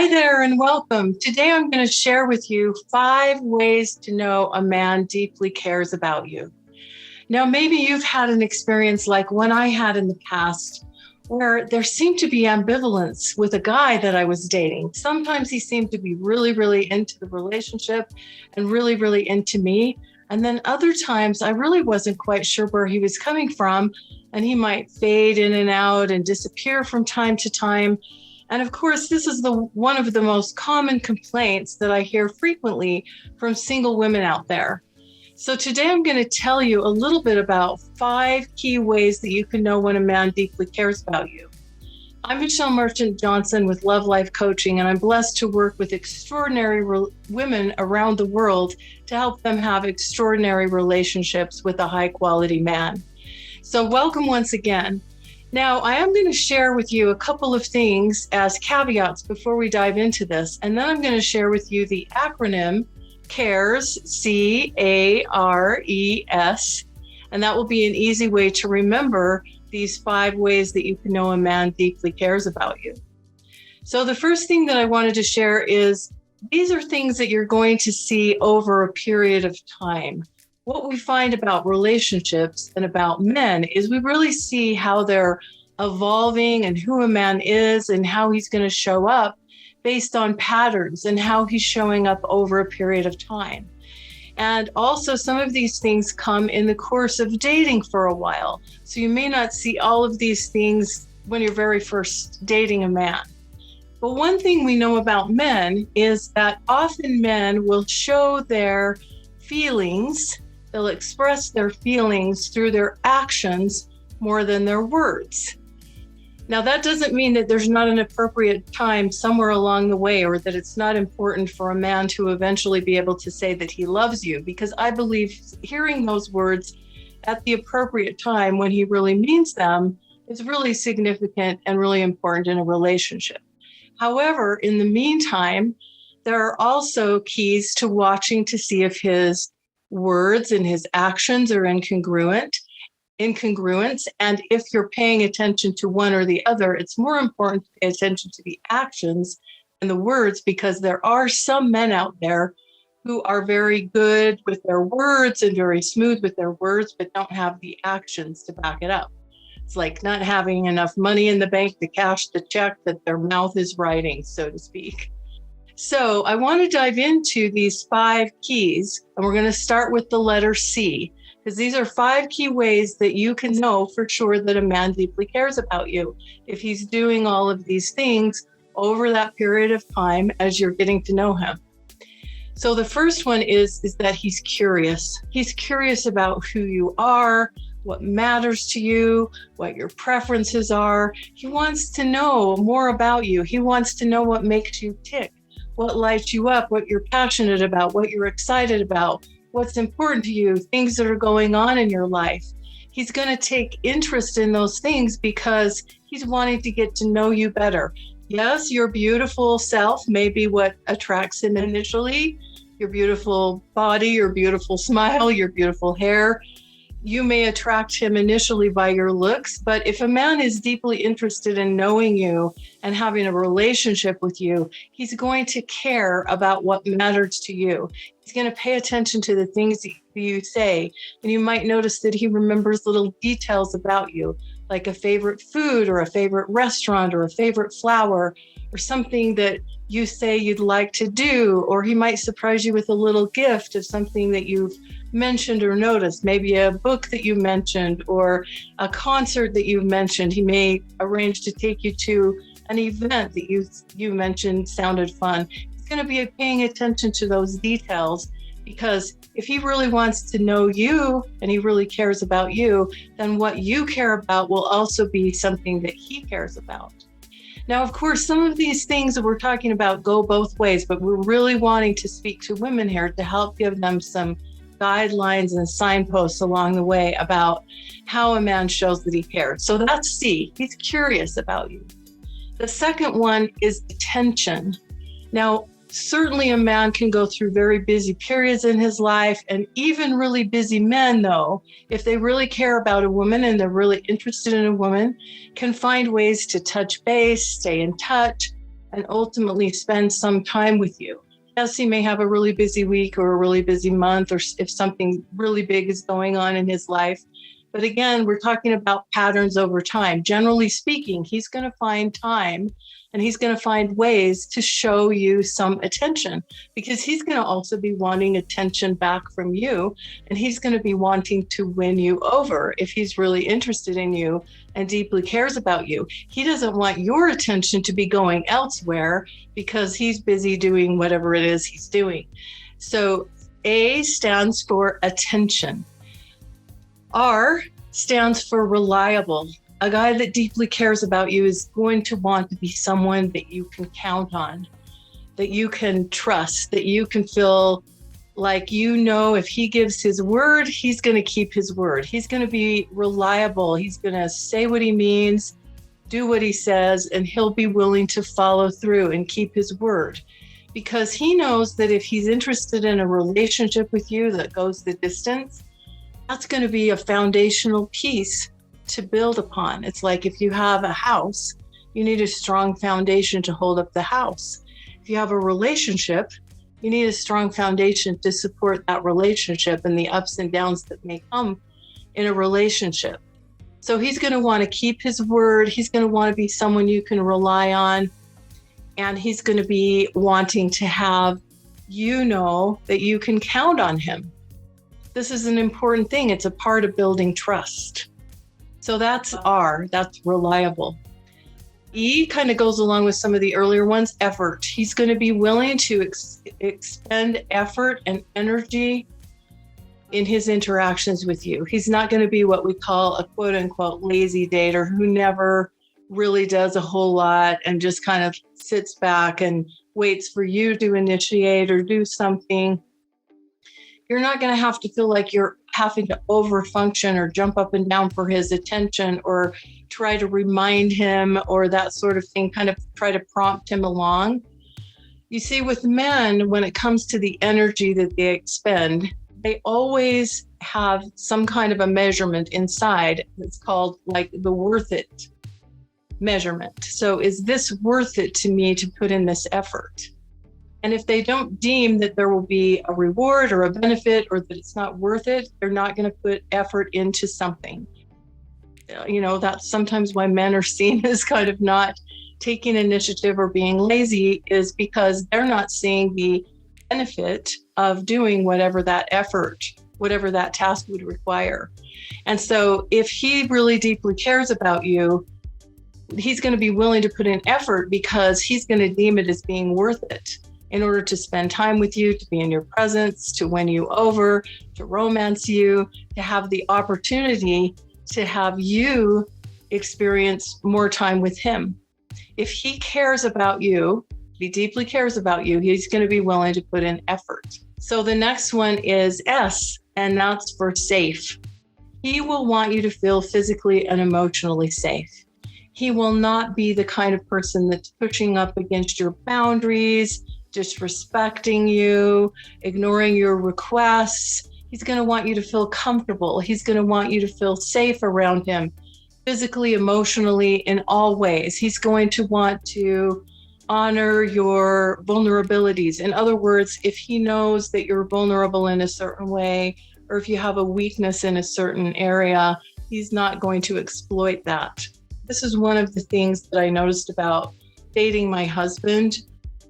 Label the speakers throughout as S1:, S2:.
S1: Hi there and welcome. Today I'm going to share with you 5 ways to know a man deeply cares about you. Now, maybe you've had an experience like one I had in the past where there seemed to be ambivalence with a guy that I was dating. Sometimes he seemed to be really, really into the relationship and really, really into me. And then other times I really wasn't quite sure where he was coming from, and he might fade in and out and disappear from time to time. And of course, this is one of the most common complaints that I hear frequently from single women out there. So today I'm going to tell you a little bit about 5 key ways that you can know when a man deeply cares about you. I'm Marchant Johnson with Love Life Coaching, and I'm blessed to work with extraordinary women around the world to help them have extraordinary relationships with a high quality man. So welcome once again. Now, I am going to share with you a couple of things as caveats before we dive into this, and then I'm going to share with you the acronym CARES, C-A-R-E-S, and that will be an easy way to remember these 5 ways that you can know a man deeply cares about you. So the first thing that I wanted to share is these are things that you're going to see over a period of time. What we find about relationships and about men is we really see how they're evolving and who a man is and how he's going to show up based on patterns and how he's showing up over a period of time. And also some of these things come in the course of dating for a while. So you may not see all of these things when you're very first dating a man. But one thing we know about men is that often men will show their feelings. They'll express their feelings through their actions more than their words. Now, that doesn't mean that there's not an appropriate time somewhere along the way, or that it's not important for a man to eventually be able to say that he loves you, because I believe hearing those words at the appropriate time when he really means them is really significant and really important in a relationship. However, in the meantime, there are also keys to watching to see if his words and his actions are incongruent. And if you're paying attention to one or the other, it's more important to pay attention to the actions and the words, because there are some men out there who are very good with their words and very smooth with their words, but don't have the actions to back it up. It's like not having enough money in the bank to cash the check that their mouth is writing, so to speak. So I want to dive into these 5 keys, and we're going to start with the letter C, because these are 5 key ways that you can know for sure that a man deeply cares about you if he's doing all of these things over that period of time as you're getting to know him. So the first one is that he's curious. He's curious about who you are, what matters to you, what your preferences are. He wants to know more about you. He wants to know what makes you tick, what lights you up, what you're passionate about, what you're excited about, what's important to you, things that are going on in your life. He's going to take interest in those things because he's wanting to get to know you better. Yes, your beautiful self may be what attracts him initially. Your beautiful body, your beautiful smile, your beautiful hair. You may attract him initially by your looks, but if a man is deeply interested in knowing you and having a relationship with you, he's going to care about what matters to you. He's going to pay attention to the things that you say, and you might notice that he remembers little details about you, like a favorite food or a favorite restaurant or a favorite flower or something that you say you'd like to do, or he might surprise you with a little gift of something that you've mentioned or noticed, maybe a book that you mentioned or a concert that you've mentioned. He may arrange to take you to an event that you mentioned sounded fun. He's going to be paying attention to those details, because if he really wants to know you and he really cares about you, then what you care about will also be something that he cares about. Now, of course, some of these things that we're talking about go both ways, but we're really wanting to speak to women here to help give them some guidelines and signposts along the way about how a man shows that he cares. So that's C. He's curious about you. The second one is attention. Now, certainly a man can go through very busy periods in his life, and even really busy men, though, if they really care about a woman and they're really interested in a woman, can find ways to touch base, stay in touch, and ultimately spend some time with you. Yes, he may have a really busy week or a really busy month, or if something really big is going on in his life. But again, we're talking about patterns over time. Generally speaking, he's going to find time and he's going to find ways to show you some attention, because he's going to also be wanting attention back from you. And he's going to be wanting to win you over if he's really interested in you and deeply cares about you. He doesn't want your attention to be going elsewhere because he's busy doing whatever it is he's doing. So A stands for attention. R stands for reliable. A guy that deeply cares about you is going to want to be someone that you can count on, that you can trust, that you can feel like, if he gives his word, he's going to keep his word. He's going to be reliable. He's going to say what he means, do what he says, and he'll be willing to follow through and keep his word, because he knows that if he's interested in a relationship with you that goes the distance, that's going to be a foundational piece to build upon. It's like if you have a house, you need a strong foundation to hold up the house. If you have a relationship, you need a strong foundation to support that relationship and the ups and downs that may come in a relationship. So he's going to want to keep his word. He's going to want to be someone you can rely on. And he's going to be wanting to have that you can count on him. This is an important thing. It's a part of building trust. So that's R, that's reliable. E kind of goes along with some of the earlier ones, effort. He's going to be willing to expend effort and energy in his interactions with you. He's not going to be what we call a quote unquote lazy dater who never really does a whole lot and just kind of sits back and waits for you to initiate or do something. You're not going to have to feel like you're having to overfunction or jump up and down for his attention or try to remind him or that sort of thing, kind of try to prompt him along. You see, with men, when it comes to the energy that they expend, they always have some kind of a measurement inside that's called like the worth it measurement. So is this worth it to me to put in this effort? And if they don't deem that there will be a reward or a benefit or that it's not worth it, they're not going to put effort into something. That's sometimes why men are seen as kind of not taking initiative or being lazy, is because they're not seeing the benefit of doing whatever that effort, whatever that task would require. And so if he really deeply cares about you, he's going to be willing to put in effort because he's going to deem it as being worth it, in order to spend time with you, to be in your presence, to win you over, to romance you, to have the opportunity to have you experience more time with him. If he cares about you, he deeply cares about you, he's going to be willing to put in effort. So the next one is S, and that's for safe. He will want you to feel physically and emotionally safe. He will not be the kind of person that's pushing up against your boundaries, disrespecting you, ignoring your requests. He's going to want you to feel comfortable. He's going to want you to feel safe around him, physically, emotionally, in all ways. He's going to want to honor your vulnerabilities. In other words, if he knows that you're vulnerable in a certain way, or if you have a weakness in a certain area, he's not going to exploit that. This is one of the things that I noticed about dating my husband.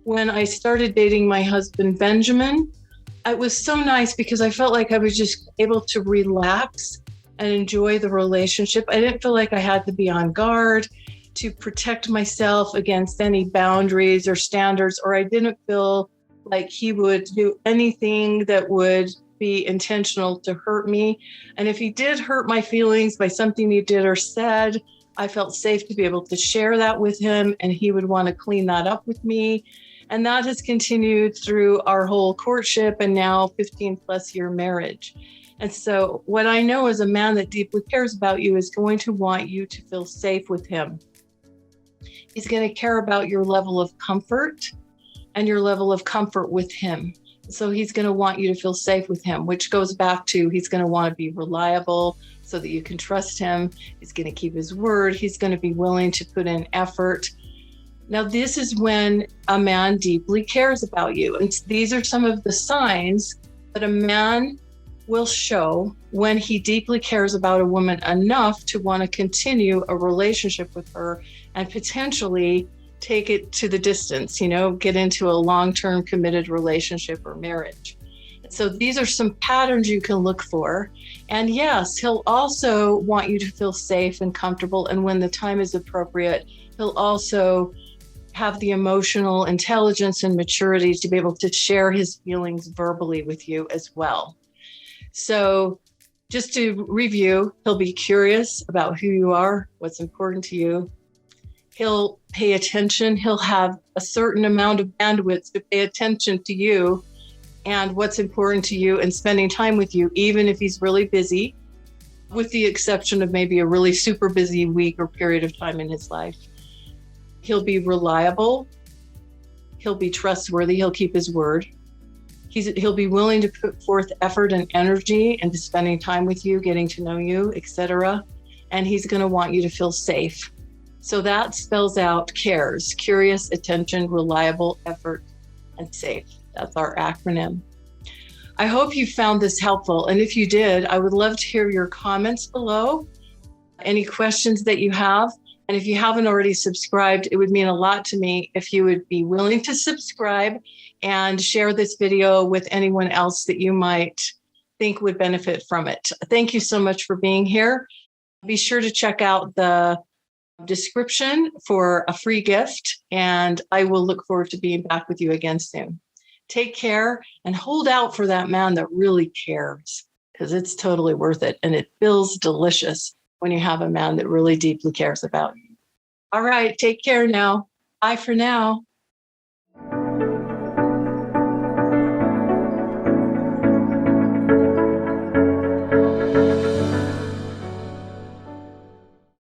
S1: When I started dating my husband, Benjamin, it was so nice because I felt like I was just able to relax and enjoy the relationship. I didn't feel like I had to be on guard to protect myself against any boundaries or standards, or I didn't feel like he would do anything that would be intentional to hurt me. And if he did hurt my feelings by something he did or said, I felt safe to be able to share that with him, and he would want to clean that up with me. And that has continued through our whole courtship and now 15 plus year marriage. And so what I know is a man that deeply cares about you is going to want you to feel safe with him. He's going to care about your level of comfort and your level of comfort with him. So he's going to want you to feel safe with him, which goes back to he's going to want to be reliable so that you can trust him. He's going to keep his word. He's going to be willing to put in effort. Now, this is when a man deeply cares about you. And these are some of the signs that a man will show when he deeply cares about a woman enough to want to continue a relationship with her and potentially take it to the distance, get into a long-term committed relationship or marriage. So these are some patterns you can look for. And yes, he'll also want you to feel safe and comfortable. And when the time is appropriate, he'll also have the emotional intelligence and maturity to be able to share his feelings verbally with you as well. So just to review, he'll be curious about who you are, what's important to you. He'll pay attention. He'll have a certain amount of bandwidth to pay attention to you and what's important to you and spending time with you, even if he's really busy, with the exception of maybe a really super busy week or period of time in his life. He'll be reliable. He'll be trustworthy. He'll keep his word. He'll be willing to put forth effort and energy into spending time with you, getting to know you, etc. And he's going to want you to feel safe. So that spells out CARES: curious, attention, reliable, effort, and safe. That's our acronym. I hope you found this helpful. And if you did, I would love to hear your comments below, any questions that you have. And if you haven't already subscribed, it would mean a lot to me if you would be willing to subscribe and share this video with anyone else that you might think would benefit from it. Thank you so much for being here. Be sure to check out the description for a free gift, and I will look forward to being back with you again soon. Take care and hold out for that man that really cares, because it's totally worth it. And it feels delicious when you have a man that really deeply cares about you. All right, take care now. Bye for now.